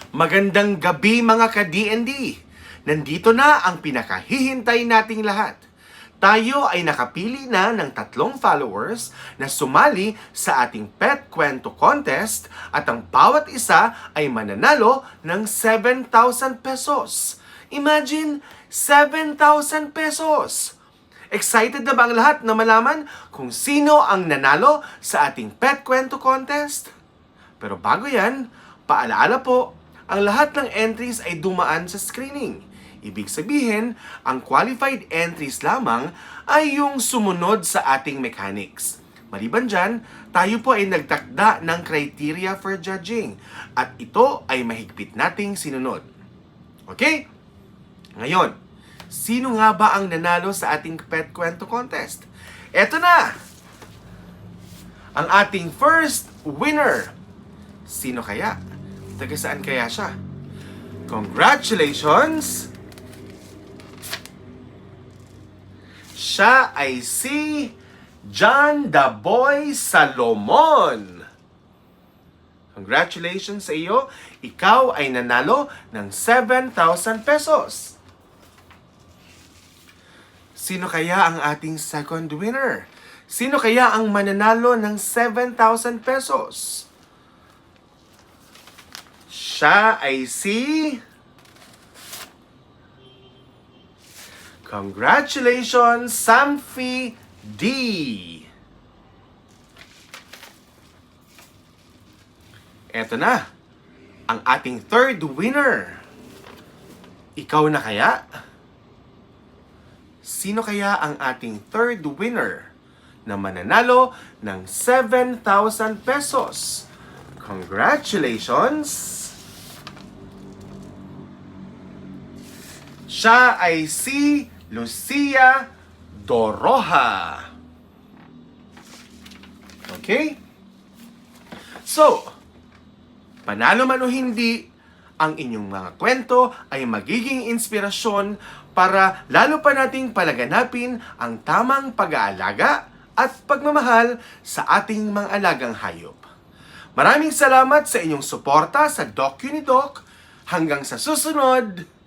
Magandang gabi mga ka-DND! Nandito na ang pinakahihintay nating lahat. Tayo ay nakapili na ng 3 followers na sumali sa ating Pet Kwento Contest at ang bawat isa ay mananalo ng 7,000 pesos. Imagine, 7,000 pesos! Excited na ba ang lahat na malaman kung sino ang nanalo sa ating Pet Kwento Contest? Pero bago yan, paalaala po, ang lahat ng entries ay dumaan sa screening. Ibig sabihin, ang qualified entries lamang ay yung sumunod sa ating mechanics. Maliban dyan, tayo po ay nagtakda ng criteria for judging at ito ay mahigpit nating sinunod. Okay? Ngayon, sino nga ba ang nanalo sa ating Pet Kwento Contest? Eto na! Ang ating first winner! Sino kaya? Taga saan kaya siya? Congratulations! Siya ay si John the Boy Salomon. Congratulations sa iyo. Ikaw ay nanalo ng 7,000 pesos. Sino kaya ang ating second winner? Sino kaya ang mananalo ng 7,000 pesos? Siya ay si... Congratulations, Samfi D! Eto na, ang ating third winner. Ikaw na kaya? Sino kaya ang ating third winner na mananalo ng 7,000 pesos? Congratulations! Siya ay si Lucia Doroha. Okay? So, panalo man o hindi, ang inyong mga kwento ay magiging inspirasyon para lalo pa nating palaganapin ang tamang pag-aalaga at pagmamahal sa ating mga alagang hayop. Maraming salamat sa inyong suporta sa Doc Unidoc. Hanggang sa susunod!